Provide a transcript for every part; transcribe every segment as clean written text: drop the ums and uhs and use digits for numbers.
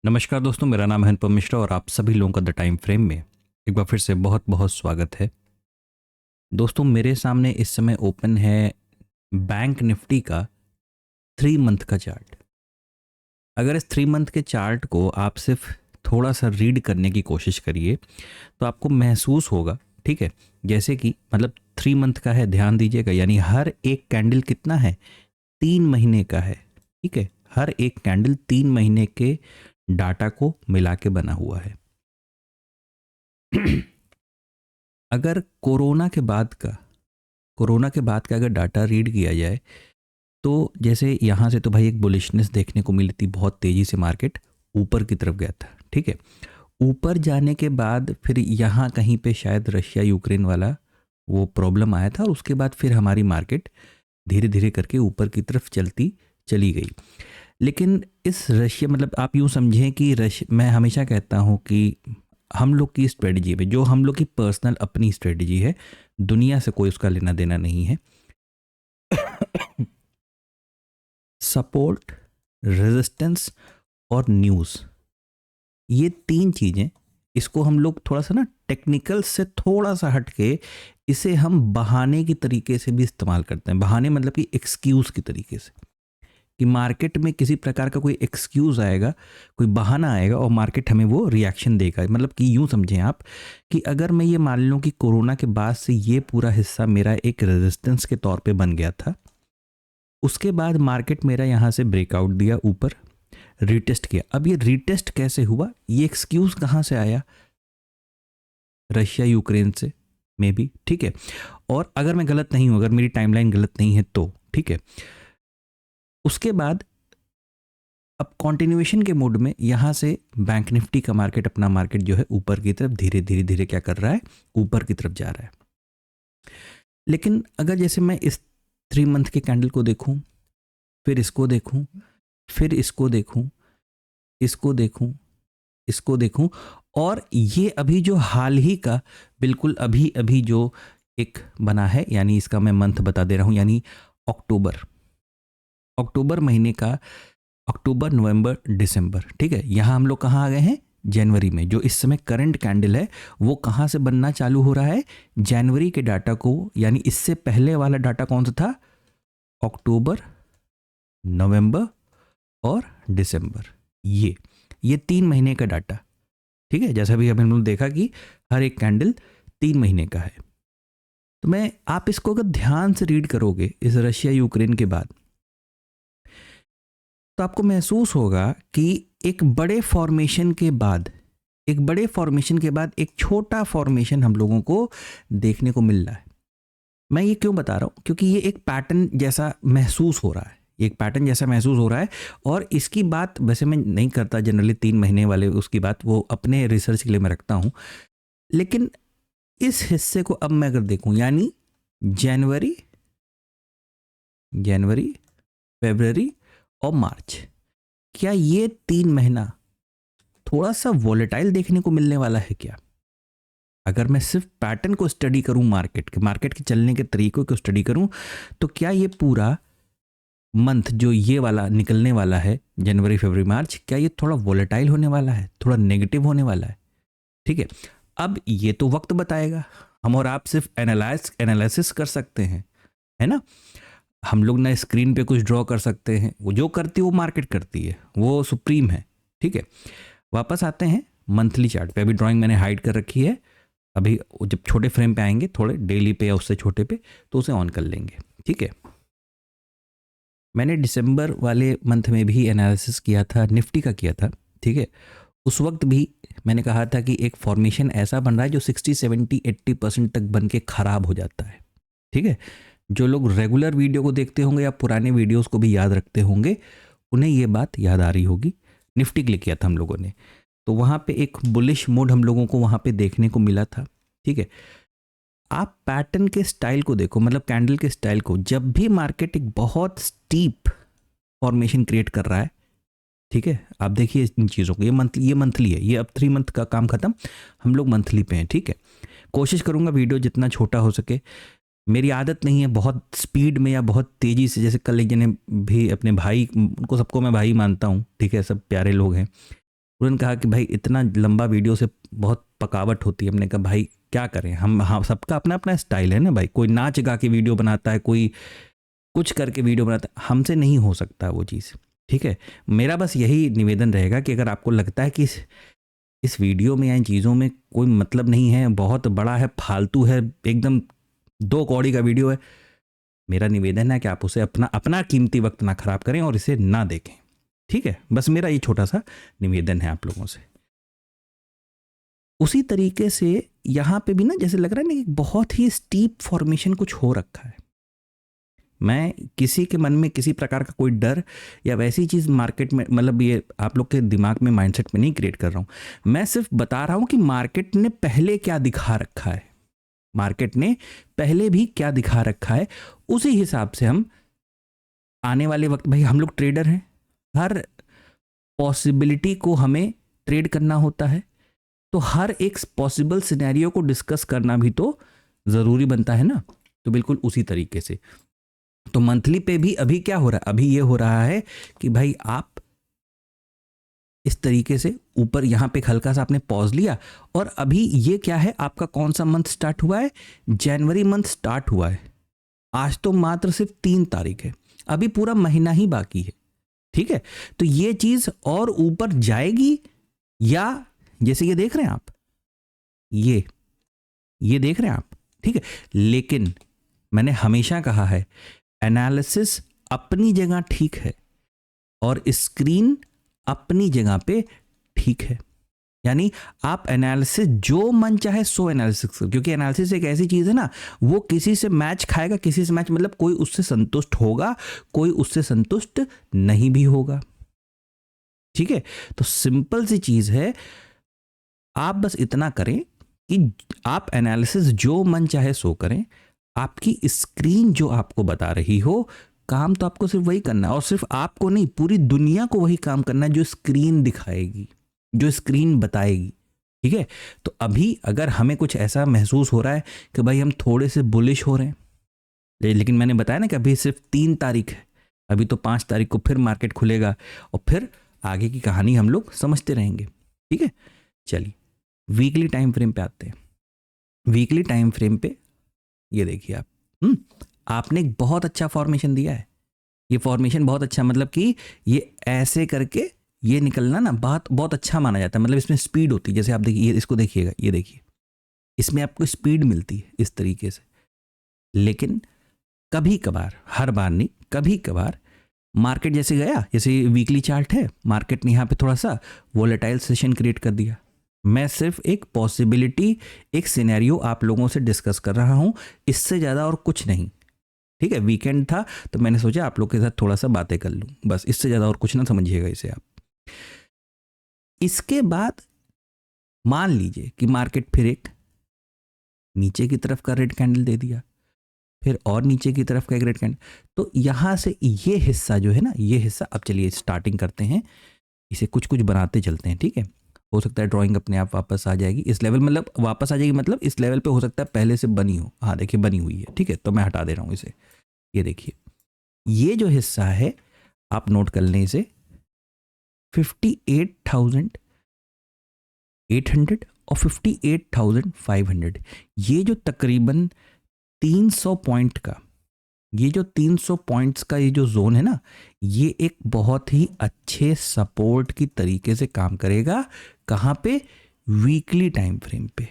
नमस्कार दोस्तों, मेरा नाम है अनुपम मिश्रा और आप सभी लोगों का द टाइम फ्रेम में एक बार फिर से बहुत बहुत स्वागत है। दोस्तों, मेरे सामने इस समय ओपन है बैंक निफ्टी का 3 मंथ का चार्ट। अगर इस 3 मंथ के चार्ट को आप सिर्फ थोड़ा सा रीड करने की कोशिश करिए तो आपको महसूस होगा, ठीक है, जैसे कि मतलब 3 मंथ का है, ध्यान दीजिएगा, यानी हर एक कैंडल कितना है, 3 महीने का है। ठीक है, हर एक कैंडल 3 महीने के डाटा को मिला के बना हुआ है। अगर कोरोना के बाद का अगर डाटा रीड किया जाए तो जैसे यहाँ से तो भाई एक बुलिशनेस देखने को मिली थी, बहुत तेज़ी से मार्केट ऊपर की तरफ गया था। ठीक है, ऊपर जाने के बाद फिर यहाँ कहीं पे शायद रशिया यूक्रेन वाला वो प्रॉब्लम आया था और उसके बाद फिर हमारी मार्केट धीरे धीरे करके ऊपर की तरफ चलती चली गई। लेकिन इस रशिया मतलब आप यूँ समझें कि मैं हमेशा कहता हूँ कि हम लोग की स्ट्रेटजी में, जो हम लोग की पर्सनल अपनी स्ट्रेटजी है, दुनिया से कोई उसका लेना देना नहीं है। सपोर्ट, रेजिस्टेंस और न्यूज़, ये 3 चीज़ें, इसको हम लोग थोड़ा सा ना टेक्निकल से थोड़ा सा हट के इसे हम बहाने की तरीके से भी इस्तेमाल करते हैं। बहाने मतलब कि एक्सक्यूज़ की तरीके से, कि मार्केट में किसी प्रकार का कोई एक्सक्यूज़ आएगा, कोई बहाना आएगा और मार्केट हमें वो रिएक्शन देगा। मतलब कि यूँ समझें आप कि अगर मैं ये मान लूँ कि कोरोना के बाद से ये पूरा हिस्सा मेरा एक रेजिस्टेंस के तौर पे बन गया था, उसके बाद मार्केट मेरा यहाँ से ब्रेकआउट दिया, ऊपर रीटेस्ट किया। अब ये रीटेस्ट कैसे हुआ, ये एक्सक्यूज़ कहाँ से आया, रशिया यूक्रेन से मे बी। ठीक है, और अगर मैं गलत नहीं हूँ, अगर मेरी टाइमलाइन गलत नहीं है तो ठीक है, उसके बाद अब कॉन्टिन्यूएशन के मोड में यहाँ से बैंक निफ्टी का मार्केट, अपना मार्केट जो है ऊपर की तरफ धीरे धीरे धीरे क्या कर रहा है, ऊपर की तरफ जा रहा है। लेकिन अगर जैसे मैं इस 3 मंथ के कैंडल को देखूं, फिर इसको देखूं, फिर इसको देखूं, इसको देखूं, इसको देखूं, और ये अभी जो हाल ही का बिल्कुल अभी अभी जो एक बना है, यानी इसका मैं मंथ बता दे रहा हूं, यानी अक्टूबर महीने का, अक्टूबर, नवंबर, दिसंबर। ठीक है, यहाँ हम लोग कहाँ आ गए हैं, जनवरी में। जो इस समय करंट कैंडल है वो कहाँ से बनना चालू हो रहा है, जनवरी के डाटा को, यानी इससे पहले वाला डाटा कौन सा था, अक्टूबर, नवंबर और दिसंबर। ये 3 महीने का डाटा। ठीक है, जैसा भी हम लोग देखा कि हर एक कैंडल 3 महीने का है। तो आप इसको अगर ध्यान से रीड करोगे इस रशिया यूक्रेन के बाद, तो आपको महसूस होगा कि एक बड़े फॉर्मेशन के बाद एक छोटा फॉर्मेशन हम लोगों को देखने को मिल रहा है। मैं ये क्यों बता रहा हूँ, क्योंकि ये एक पैटर्न जैसा महसूस हो रहा है, और इसकी बात वैसे मैं नहीं करता जनरली 3 महीने वाले, उसकी बात वो अपने रिसर्च के लिए मैं रखता हूँ। लेकिन इस हिस्से को अब मैं अगर देखूँ, यानी जनवरी, फरवरी और मार्च, क्या ये 3 महीना थोड़ा सा वॉलेटाइल देखने को मिलने वाला है क्या? अगर मैं सिर्फ पैटर्न को स्टडी करूं, मार्केट के चलने के तरीकों को स्टडी करूं, तो क्या ये पूरा मंथ जो ये वाला निकलने वाला है, जनवरी, फरवरी, मार्च, क्या ये थोड़ा वॉलेटाइल होने वाला है, थोड़ा नेगेटिव होने वाला है? ठीक है, अब ये तो वक्त बताएगा, हम और आप सिर्फ एनालिसिस कर सकते हैं, है ना। हम लोग ना स्क्रीन पे कुछ ड्रॉ कर सकते हैं, वो जो करती है वो मार्केट करती है, वो सुप्रीम है। ठीक है, वापस आते हैं मंथली चार्ट पे। अभी ड्राइंग मैंने हाइड कर रखी है, अभी जब छोटे फ्रेम पे आएंगे, थोड़े डेली पे या उससे छोटे पे, तो उसे ऑन कर लेंगे। ठीक है, मैंने दिसंबर वाले मंथ में भी एनालिसिस किया था, निफ्टी का किया था। ठीक है, उस वक्त भी मैंने कहा था कि एक फॉर्मेशन ऐसा बन रहा है जो 60, 70, 80% तक बन के खराब हो जाता है। ठीक है, जो लोग रेगुलर वीडियो को देखते होंगे या पुराने वीडियोस को भी याद रखते होंगे, उन्हें ये बात याद आ रही होगी। निफ्टी के लिए किया था हम लोगों ने, तो वहाँ पे एक बुलिश मोड हम लोगों को वहाँ पे देखने को मिला था। ठीक है, आप पैटर्न के स्टाइल को देखो, मतलब कैंडल के स्टाइल को, जब भी मार्केट एक बहुत स्टीप फॉर्मेशन क्रिएट कर रहा है, ठीक है, आप देखिए इन चीज़ों को, ये मंथली है, ये अब 3 मंथ का काम खत्म, हम लोग मंथली पे हैं। ठीक है, कोशिश करूँगा वीडियो जितना छोटा हो सके। मेरी आदत नहीं है बहुत स्पीड में या बहुत तेज़ी से, जैसे कल एक जने भी अपने भाई, उनको सबको मैं भाई मानता हूँ, ठीक है, सब प्यारे लोग हैं, उन्होंने कहा कि भाई इतना लंबा वीडियो से बहुत पकावट होती है। हमने कहा भाई क्या करें, हम सबका अपना अपना स्टाइल है ना भाई, कोई नाच गा के वीडियो बनाता है, कोई कुछ करके वीडियो बनाता है, हमसे नहीं हो सकता वो चीज़, ठीक है। मेरा बस यही निवेदन रहेगा कि अगर आपको लगता है कि इस वीडियो में या इन चीज़ों में कोई मतलब नहीं है, बहुत बड़ा है, फालतू है, एकदम 2 कौड़ी का वीडियो है, मेरा निवेदन है कि आप उसे अपना अपना कीमती वक्त ना खराब करें और इसे ना देखें, ठीक है। बस मेरा ये छोटा सा निवेदन है आप लोगों से। उसी तरीके से यहां पे भी ना जैसे लग रहा है ना कि बहुत ही स्टीप फॉर्मेशन कुछ हो रखा है। मैं किसी के मन में किसी प्रकार का कोई डर या वैसी चीज़ मार्केट में, मतलब ये आप लोग के दिमाग में माइंडसेट में नहीं क्रिएट कर रहा हूं, मैं सिर्फ बता रहा हूं कि मार्केट ने पहले क्या दिखा रखा है, मार्केट ने पहले भी क्या दिखा रखा है, उसी हिसाब से हम आने वाले वक्त, भाई हम लोग ट्रेडर हैं, हर पॉसिबिलिटी को हमें ट्रेड करना होता है, तो हर एक पॉसिबल सिनेरियो को डिस्कस करना भी तो ज़रूरी बनता है ना। तो बिल्कुल उसी तरीके से तो मंथली पे भी अभी क्या हो रहा है, अभी ये हो रहा है कि भाई आप इस तरीके से ऊपर यहाँ पे हल्का सा आपने पॉज लिया, और अभी ये क्या है, आपका कौन सा मंथ स्टार्ट हुआ है, जनवरी मंथ स्टार्ट हुआ है। आज तो मात्र सिर्फ 3 तारीख है, अभी पूरा महीना ही बाकी है, ठीक है। तो ये चीज और ऊपर जाएगी, या जैसे ये देख रहे हैं आप, ये देख रहे हैं आप, ठीक है। लेकिन मैंने हमेशा कहा है एनालिसिस अपनी जगह ठीक है और स्क्रीन अपनी जगह पे ठीक है। यानी आप एनालिसिस जो मन चाहे सो एनालिसिस, क्योंकि एनालिसिस एक ऐसी चीज है ना, वो किसी से मैच खाएगा, किसी से मैच, मतलब कोई उससे संतुष्ट होगा, कोई उससे संतुष्ट नहीं भी होगा, ठीक है। तो सिंपल सी चीज है, आप बस इतना करें कि आप एनालिसिस जो मन चाहे सो करें, आपकी स्क्रीन जो आपको बता रही हो, काम तो आपको सिर्फ वही करना है, और सिर्फ आपको नहीं, पूरी दुनिया को वही काम करना है जो स्क्रीन दिखाएगी, जो स्क्रीन बताएगी, ठीक है। तो अभी अगर हमें कुछ ऐसा महसूस हो रहा है कि भाई हम थोड़े से बुलिश हो रहे हैं, लेकिन मैंने बताया ना कि अभी सिर्फ 3 तारीख है, अभी तो 5 तारीख को फिर मार्केट खुलेगा और फिर आगे की कहानी हम लोग समझते रहेंगे, ठीक है। चलिए वीकली टाइम फ्रेम पे आते हैं। वीकली टाइम फ्रेम पे ये देखिए आप, आपने एक बहुत अच्छा फॉर्मेशन दिया है, ये फॉर्मेशन बहुत अच्छा, मतलब कि ये ऐसे करके ये निकलना ना बहुत बहुत अच्छा माना जाता है, मतलब इसमें स्पीड होती है। जैसे आप देखिए, इसको देखिएगा, ये देखिए, इसमें आपको स्पीड मिलती है इस तरीके से। लेकिन कभी कभार, हर बार नहीं, कभी कभार मार्केट जैसे गया, जैसे वीकली चार्ट है, मार्केट ने यहाँ पे थोड़ा सा वोलेटाइल सेशन क्रिएट कर दिया। मैं सिर्फ एक पॉसिबिलिटी, एक सिनेरियो आप लोगों से डिस्कस कर रहा हूं, इससे ज़्यादा और कुछ नहीं, ठीक है। वीकेंड था तो मैंने सोचा आप लोग के साथ थोड़ा सा बातें कर लूं, बस, इससे ज़्यादा और कुछ ना समझिएगा इसे आप। इसके बाद मान लीजिए कि मार्केट फिर एक नीचे की तरफ का रेड कैंडल दे दिया, फिर और नीचे की तरफ का एक रेड कैंडल, तो यहां से ये हिस्सा जो है ना, ये हिस्सा, अब चलिए स्टार्टिंग करते हैं, इसे कुछ कुछ बनाते चलते हैं, ठीक है। हो सकता है ड्राइंग अपने आप वापस आ जाएगी इस लेवल, मतलब वापस आ जाएगी, मतलब इस लेवल पे हो सकता है पहले से बनी हो, हाँ देखिए बनी हुई है, ठीक है। तो मैं हटा दे रहा हूँ इसे, ये देखिए, ये जो हिस्सा है आप नोट कर लें इसे, 58,800 और 58,500, ये जो तकरीबन 300 पॉइंट का, ये जो 300 पॉइंट्स का ये जो जोन है ना, ये एक बहुत ही अच्छे सपोर्ट की तरीके से काम करेगा। कहाँ पे? वीकली टाइम फ्रेम पे।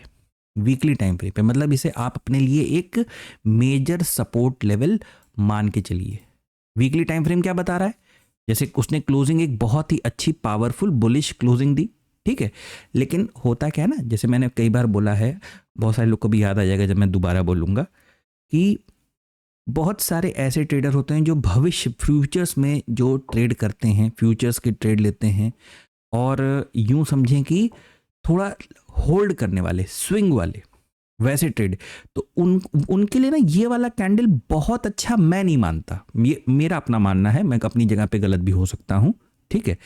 वीकली टाइम फ्रेम पे मतलब इसे आप अपने लिए एक मेजर सपोर्ट लेवल मान के चलिए। वीकली टाइम फ्रेम क्या बता रहा है? जैसे उसने क्लोजिंग एक बहुत ही अच्छी पावरफुल बुलिश क्लोजिंग दी, ठीक है। लेकिन होता क्या है ना, जैसे मैंने कई बार बोला है, बहुत सारे लोग को भी याद आ जाएगा जब मैं दोबारा बोलूँगा, कि बहुत सारे ऐसे ट्रेडर होते हैं जो भविष्य फ्यूचर्स में जो ट्रेड करते हैं, फ्यूचर्स के ट्रेड लेते हैं, और यूं समझें कि थोड़ा होल्ड करने वाले, स्विंग वाले, वैसे ट्रेड। तो उनके लिए ना ये वाला कैंडल बहुत अच्छा मैं नहीं मानता, ये मेरा अपना मानना है, मैं अपनी जगह पे गलत भी हो सकता हूं, ठीक है।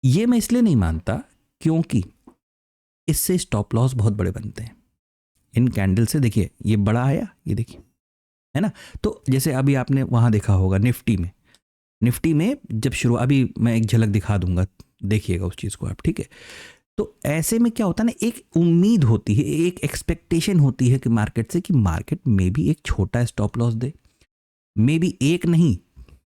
ये मैं इसलिए नहीं मानता क्योंकि इससे स्टॉप लॉस बहुत बड़े बनते हैं इन कैंडल से। देखिए ये बड़ा आया, ये देखिए, है ना। तो जैसे अभी आपने वहां देखा होगा निफ्टी में जब शुरू, अभी मैं एक झलक दिखा दूंगा, देखिएगा उस चीज़ को आप, ठीक है। तो ऐसे में क्या होता है ना, एक उम्मीद होती है, एक एक्सपेक्टेशन होती है कि मार्केट से, कि मार्केट में भी एक छोटा stop loss they, may be एक नहीं,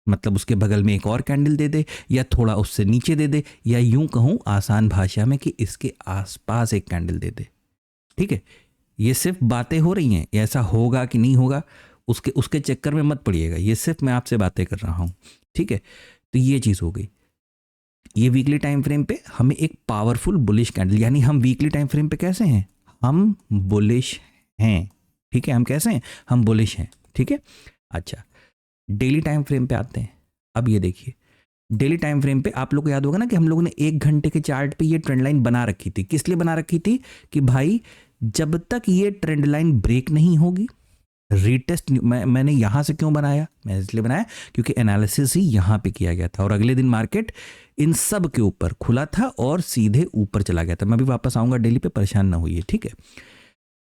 मतलब उसके बगल में एक और कैंडल दे दे, या थोड़ा उससे नीचे दे दे, या यूं कहूं आसान भाषा में कि इसके आसपास एक कैंडल दे दे, ठीक है। ये सिर्फ बातें हो रही हैं, ऐसा होगा कि नहीं होगा उसके उसके चक्कर में मत पड़िएगा, ये सिर्फ मैं आपसे बातें कर रहा हूं, ठीक है। तो ये चीज़ हो गई। ये वीकली टाइम फ्रेम पे हमें एक पावरफुल बुलिश कैंडल, यानी हम वीकली टाइम फ्रेम पे कैसे हैं, हम बुलिश हैं, ठीक है। हम कैसे हैं, हम बुलिश हैं, ठीक है। अच्छा, डेली टाइम फ्रेम पे आते हैं। अब ये देखिए, डेली टाइम फ्रेम पे आप लोग को याद होगा ना कि हम लोगों ने 1 घंटे के चार्ट पे ये ट्रेंड लाइन बना रखी थी। किस लिए बना रखी थी, कि भाई जब तक ये ट्रेंड लाइन ब्रेक नहीं होगी, रीटेस्ट मैंने यहां से क्यों बनाया, मैं इसलिए बनाया क्योंकि एनालिसिस ही यहां पे किया गया था, और अगले दिन मार्केट इन सब के ऊपर खुला था और सीधे ऊपर चला गया था। मैं भी वापस आऊंगा डेली पे, परेशान ना होइए, ठीक है।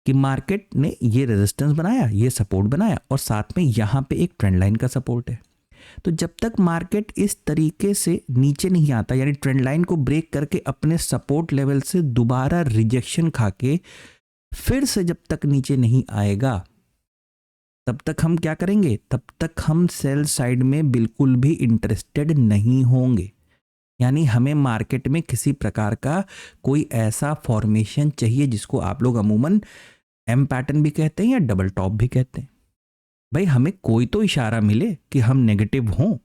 कि मार्केट ने ये रेजिस्टेंस बनाया, ये सपोर्ट बनाया, और साथ में यहां पे एक ट्रेंड लाइन का सपोर्ट है। तो जब तक मार्केट इस तरीके से नीचे नहीं आता, यानी ट्रेंड लाइन को ब्रेक करके अपने सपोर्ट लेवल से दोबारा रिजेक्शन खा के फिर से जब तक नीचे नहीं आएगा, तब तक हम क्या करेंगे, तब तक हम सेल साइड में बिल्कुल भी इंटरेस्टेड नहीं होंगे। यानी हमें मार्केट में किसी प्रकार का कोई ऐसा फॉर्मेशन चाहिए जिसको आप लोग अमूमन एम पैटर्न भी कहते हैं या डबल टॉप भी कहते हैं। भाई हमें कोई तो इशारा मिले कि हम नेगेटिव हों,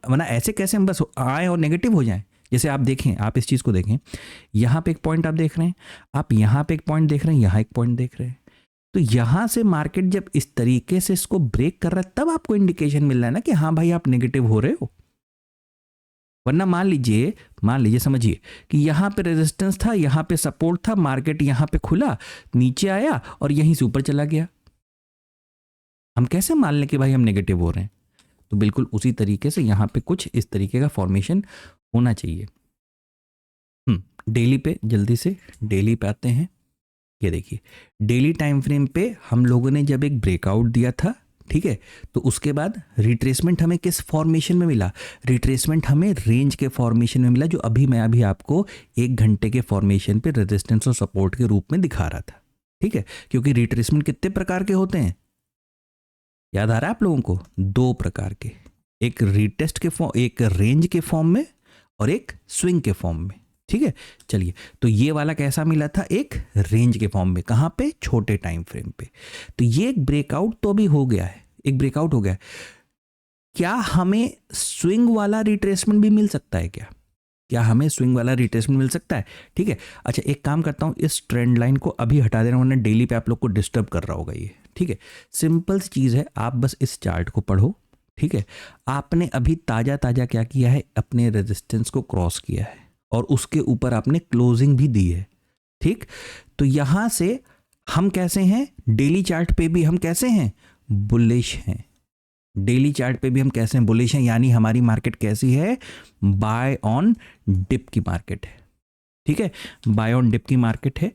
वरना ऐसे कैसे हम बस आए और नेगेटिव हो जाएं। जैसे आप देखें, आप इस चीज़ को देखें, यहाँ पे एक पॉइंट आप देख रहे हैं, आप यहाँ पे एक पॉइंट देख रहे हैं, यहाँ एक पॉइंट देख रहे हैं। तो यहाँ से मार्केट जब इस तरीके से इसको ब्रेक कर रहा है, तब आपको इंडिकेशन मिल रहा है ना कि हाँ भाई आप नेगेटिव हो रहे हो। वरना मान लीजिए समझिए कि यहाँ पे रेजिस्टेंस था, यहाँ पे सपोर्ट था, मार्केट यहाँ पे खुला, नीचे आया और यहीं से ऊपर चला गया, हम कैसे मान लें कि भाई हम नेगेटिव हो रहे हैं। तो बिल्कुल उसी तरीके से यहाँ पे कुछ इस तरीके का फॉर्मेशन होना चाहिए। डेली पे जल्दी से डेली पे आते हैं। ये देखिए, डेली टाइम फ्रेम पे हम लोगों ने जब एक ब्रेकआउट दिया था, ठीक है, तो उसके बाद रिट्रेसमेंट हमें किस फॉर्मेशन में मिला, रिट्रेसमेंट हमें रेंज के फॉर्मेशन में मिला, जो मैं अभी आपको 1 घंटे के फॉर्मेशन पे रेजिस्टेंस और सपोर्ट के रूप में दिखा रहा था, ठीक है। क्योंकि रिट्रेसमेंट कितने प्रकार के होते हैं, याद आ रहा है आप लोगों को, 2 प्रकार के, एक रीटेस्ट के फॉर्म, एक रेंज के फॉर्म में और एक स्विंग के फॉर्म में, ठीक है। चलिए, तो ये वाला कैसा मिला था, एक रेंज के फॉर्म में, कहां पे, छोटे टाइम फ्रेम पे। तो ये एक ब्रेकआउट तो अभी हो गया है, एक ब्रेकआउट हो गया है। क्या हमें स्विंग वाला रिट्रेसमेंट भी मिल सकता है, क्या हमें स्विंग वाला रिट्रेसमेंट मिल सकता है, ठीक है। अच्छा, एक काम करता हूं, इस ट्रेंड लाइन को अभी हटा देना, वरना डेली पे आप लोग को डिस्टर्ब कर रहा होगा ये, ठीक है। सिंपल सी चीज़ है, आप बस इस चार्ट को पढ़ो, ठीक है। आपने अभी ताज़ा क्या किया है, अपने रेजिस्टेंस को क्रॉस किया है और उसके ऊपर आपने क्लोजिंग भी दी है, ठीक। तो यहां से हम कैसे हैं, डेली चार्ट पे भी हम कैसे हैं, बुलिश हैं। डेली चार्ट पे भी हम कैसे हैं, बुलिश हैं। यानी हमारी मार्केट कैसी है, बाय ऑन डिप की मार्केट है, ठीक है, बाय ऑन डिप की मार्केट है।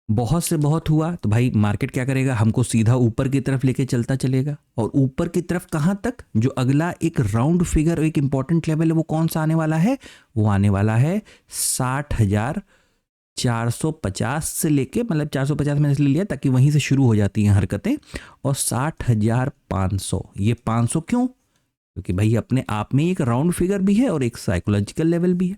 बहुत से बहुत हुआ तो भाई मार्केट क्या करेगा, हमको सीधा ऊपर की तरफ लेके चलता चलेगा, और ऊपर की तरफ कहां तक, जो अगला एक राउंड फिगर, एक इंपॉर्टेंट लेवल है, वो कौन सा आने वाला है, वो आने वाला है 60,450 से लेके, मतलब 450 मैंने इसलिए लिया ताकि वहीं से शुरू हो जाती हैं हरकतें, और 60,500। ये 500 क्यों, क्योंकि भाई अपने आप में एक राउंड फिगर भी है और एक साइकोलॉजिकल लेवल भी है।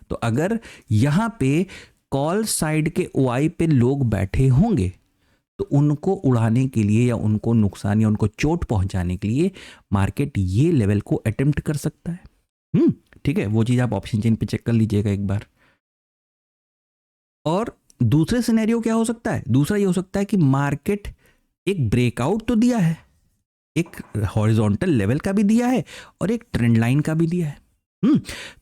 तो अगर यहां पे कॉल साइड के ओआई पे लोग बैठे होंगे, तो उनको उड़ाने के लिए या उनको नुकसान या उनको चोट पहुंचाने के लिए मार्केट ये लेवल को अटेम्प्ट कर सकता है, ठीक है। वो चीज आप ऑप्शन चेन पे चेक कर लीजिएगा एक बार। और दूसरे सिनेरियो क्या हो सकता है, दूसरा ये हो सकता है कि मार्केट एक ब्रेकआउट तो दिया है, एक हॉरिजॉन्टल लेवल का भी दिया है और एक ट्रेंड लाइन का भी दिया है,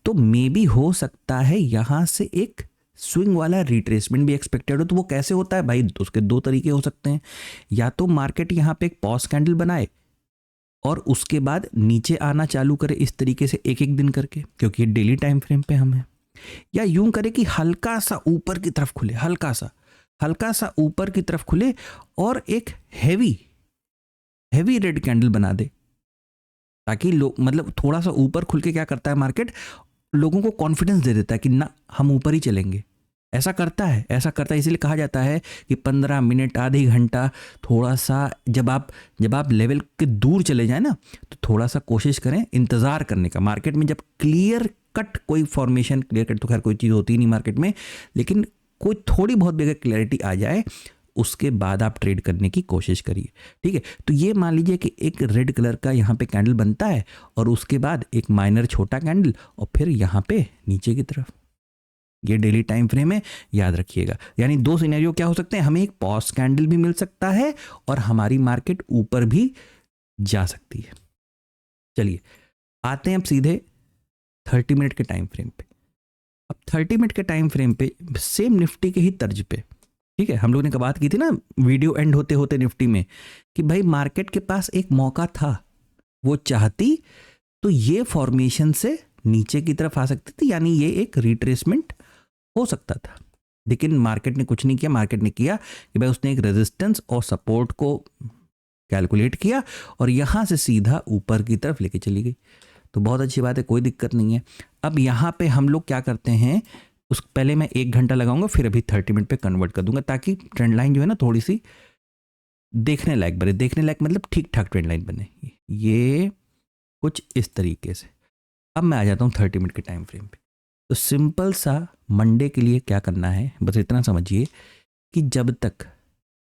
तो मे बी हो सकता है यहां से एक स्विंग वाला रिट्रेसमेंट भी एक्सपेक्टेड हो। तो वो कैसे होता है भाई, उसके 2 तरीके हो सकते हैं, या तो मार्केट यहां पे एक पॉज कैंडल बनाए और उसके बाद नीचे आना चालू करे इस तरीके से एक एक दिन करके, क्योंकि डेली टाइम फ्रेम पे हम हैं, या यूं करे कि हल्का सा ऊपर की तरफ खुले, हल्का सा ऊपर की तरफ खुले और एक हैवी रेड कैंडल बना दे, ताकि लोग, मतलब थोड़ा सा ऊपर खुल के क्या करता है मार्केट, लोगों को कॉन्फिडेंस दे देता है कि ना हम ऊपर ही चलेंगे। ऐसा करता है इसलिए कहा जाता है कि 15 मिनट आधे घंटा थोड़ा सा जब आप लेवल के दूर चले जाए ना, तो थोड़ा सा कोशिश करें इंतज़ार करने का। मार्केट में जब क्लियर कट कोई फॉर्मेशन, क्लियर कट तो खैर कोई चीज़ होती नहीं मार्केट में, लेकिन कोई थोड़ी बहुत भी अगर क्लैरिटी आ जाए उसके बाद आप ट्रेड करने की कोशिश करिए। ठीक है, तो ये मान लीजिए कि एक रेड कलर का यहाँ पे कैंडल बनता है और उसके बाद एक माइनर छोटा कैंडल और फिर यहाँ पे नीचे की तरफ, ये डेली टाइम फ्रेम है, याद रखिएगा। यानी दो सिनेरियो क्या हो सकते हैं, हमें एक पॉज कैंडल भी मिल सकता है और हमारी मार्केट ऊपर भी जा सकती है। चलिए आते हैं अब सीधे 30 मिनट के टाइम फ्रेम पे। अब 30 मिनट के टाइम फ्रेम पे सेम निफ्टी के ही तर्ज पे, ठीक है, हम लोग ने बात की थी ना वीडियो एंड होते होते निफ्टी में कि भाई मार्केट के पास एक मौका था, वो चाहती तो ये फॉर्मेशन से नीचे की तरफ आ सकती थी, यानी ये एक रिट्रेसमेंट हो सकता था। लेकिन मार्केट ने कुछ नहीं किया। मार्केट ने किया कि भाई उसने एक रेजिस्टेंस और सपोर्ट को कैलकुलेट किया और यहां से सीधा ऊपर की तरफ लेके चली गई। तो बहुत अच्छी बात है, कोई दिक्कत नहीं है। अब यहाँ पे हम लोग क्या करते हैं, उस पहले मैं 1 घंटा लगाऊंगा, फिर अभी 30 मिनट पे कन्वर्ट कर दूंगा, ताकि ट्रेंड लाइन जो है ना थोड़ी सी देखने लायक बने। देखने लायक मतलब ठीक ठाक ट्रेंड लाइन बने, ये कुछ इस तरीके से। अब मैं आ जाता हूँ 30 मिनट के टाइम फ्रेम पे। तो सिंपल सा मंडे के लिए क्या करना है, बस इतना समझिए कि जब तक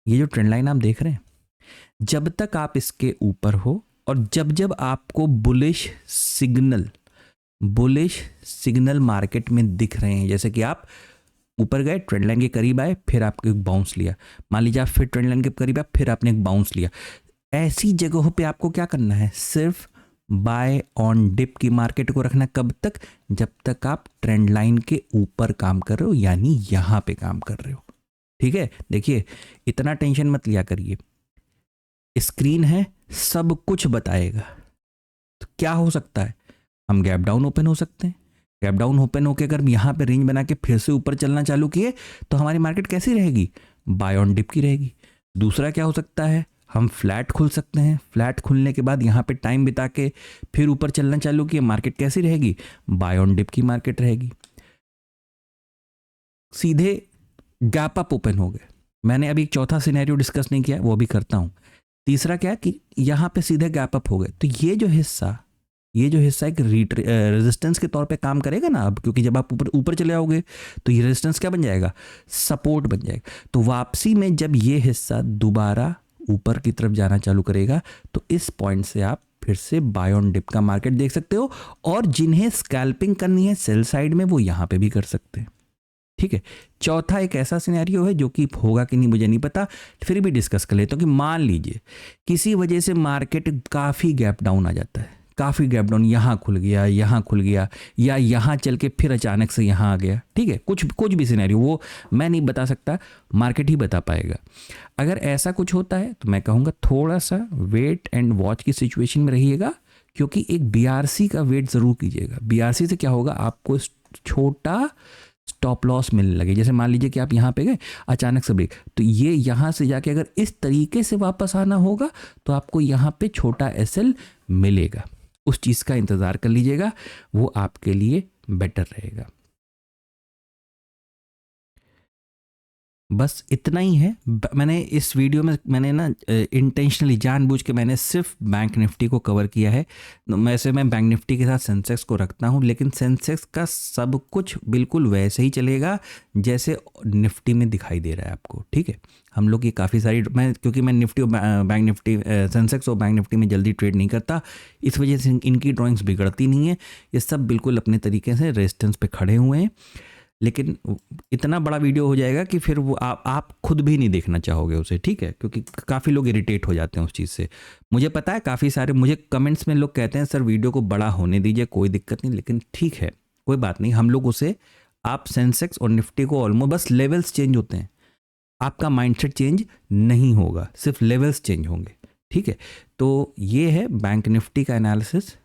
ये जो ट्रेंड लाइन आप देख रहे हैं, जब तक आप इसके ऊपर हो और जब जब आपको बुलिश सिग्नल मार्केट में दिख रहे हैं, जैसे कि आप ऊपर गए, ट्रेंड लाइन के करीब आए, फिर आपने एक बाउंस लिया, मान लीजिए आप फिर ट्रेंड लाइन के करीब आए, फिर आपने एक बाउंस लिया, ऐसी जगहों पे आपको क्या करना है, सिर्फ बाय ऑन डिप की मार्केट को रखना। कब तक, जब तक आप ट्रेंड लाइन के ऊपर काम कर रहे हो, यानी यहां पे काम कर रहे हो। ठीक है, देखिए इतना टेंशन मत लिया करिए, स्क्रीन है, सब कुछ बताएगा। तो क्या हो सकता है, हम गैप डाउन ओपन हो सकते हैं। गैप डाउन ओपन होकर अगर यहाँ पे रेंज बना के फिर से ऊपर चलना चालू किए तो हमारी मार्केट कैसी रहेगी, बाय ऑन डिप की रहेगी। दूसरा क्या हो सकता है, हम फ्लैट खुल सकते हैं। फ्लैट खुलने के बाद यहाँ पे टाइम बिता के फिर ऊपर चलना चालू किए, मार्केट कैसी रहेगी, बाय ऑन डिप की मार्केट रहेगी। सीधे गैप अप ओपन हो गए। मैंने अभी चौथा सिनेरियो डिस्कस नहीं किया, वो अभी करता हूं। तीसरा क्या कि यहाँ पे सीधे गैप अप हो गए, तो ये जो हिस्सा एक रेजिस्टेंस के तौर पे काम करेगा ना अब, क्योंकि जब आप ऊपर चले आओगे तो ये रेजिस्टेंस क्या बन जाएगा, सपोर्ट बन जाएगा। तो वापसी में जब ये हिस्सा दोबारा ऊपर की तरफ जाना चालू करेगा तो इस पॉइंट से आप फिर से बाय ऑन डिप का मार्केट देख सकते हो, और जिन्हें स्कैल्पिंग करनी है सेल साइड में वो यहां पे भी कर सकते हैं। ठीक है, चौथा एक ऐसा सिनेरियो है जो कि होगा कि नहीं मुझे नहीं पता, फिर भी डिस्कस कर लेता हूं कि मान लीजिए किसी वजह से मार्केट काफ़ी गैप डाउन आ जाता है, काफ़ी गैप डाउन, यहाँ खुल गया, या यहाँ चल के फिर अचानक से यहाँ आ गया। ठीक है, कुछ भी सिनेरियो, वो मैं नहीं बता सकता, मार्केट ही बता पाएगा। अगर ऐसा कुछ होता है तो मैं कहूँगा थोड़ा सा वेट एंड वॉच की सिचुएशन में रहिएगा, क्योंकि एक BRC का वेट ज़रूर कीजिएगा। BRC से क्या होगा, आपको छोटा स्टॉप लॉस मिलने लगे। जैसे मान लीजिए कि आप यहाँ पे गए, अचानक से ब्रेक, तो ये यहाँ से जाके अगर इस तरीके से वापस आना होगा तो आपको यहाँ पे छोटा SL मिलेगा। उस चीज़ का इंतज़ार कर लीजिएगा, वो आपके लिए बेटर रहेगा। बस इतना ही है। मैंने इस वीडियो में मैंने ना इंटेंशनली जानबूझ के मैंने सिर्फ बैंक निफ्टी को कवर किया है। वैसे मैं बैंक निफ्टी के साथ सेंसेक्स को रखता हूं, लेकिन सेंसेक्स का सब कुछ बिल्कुल वैसे ही चलेगा जैसे निफ्टी में दिखाई दे रहा है आपको। ठीक है, हम लोग ये काफ़ी सारी, क्योंकि मैं निफ्टी और बैंक निफ्टी, सेंसेक्स और बैंक निफ्टी में जल्दी ट्रेड नहीं करता, इस वजह से इनकी ड्राइंग्स बिगड़ती नहीं है। ये सब बिल्कुल अपने तरीके से रेजिस्टेंस पे खड़े हुए हैं, लेकिन इतना बड़ा वीडियो हो जाएगा कि फिर वो आप खुद भी नहीं देखना चाहोगे उसे। ठीक है, क्योंकि काफ़ी लोग इरिटेट हो जाते हैं उस चीज़ से। मुझे पता है, काफ़ी सारे मुझे कमेंट्स में लोग कहते हैं सर वीडियो को बड़ा होने दीजिए, कोई दिक्कत नहीं, लेकिन ठीक है, कोई बात नहीं, हम लोग उसे, आप सेंसेक्स और निफ्टी को ऑलमोस्ट बस लेवल्स चेंज होते हैं, आपका माइंडसेट चेंज नहीं होगा, सिर्फ लेवल्स चेंज होंगे। ठीक है, तो ये है बैंक निफ्टी का एनालिसिस।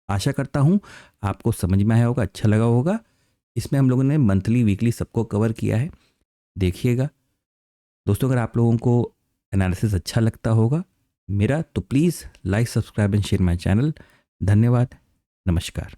आशा करता हूँ आपको समझ में आया होगा, अच्छा लगा होगा। इसमें हम लोगों ने मंथली वीकली सबको कवर किया है, देखिएगा दोस्तों। अगर आप लोगों को एनालिसिस अच्छा लगता होगा मेरा, तो please like, subscribe and share my channel. धन्यवाद, नमस्कार।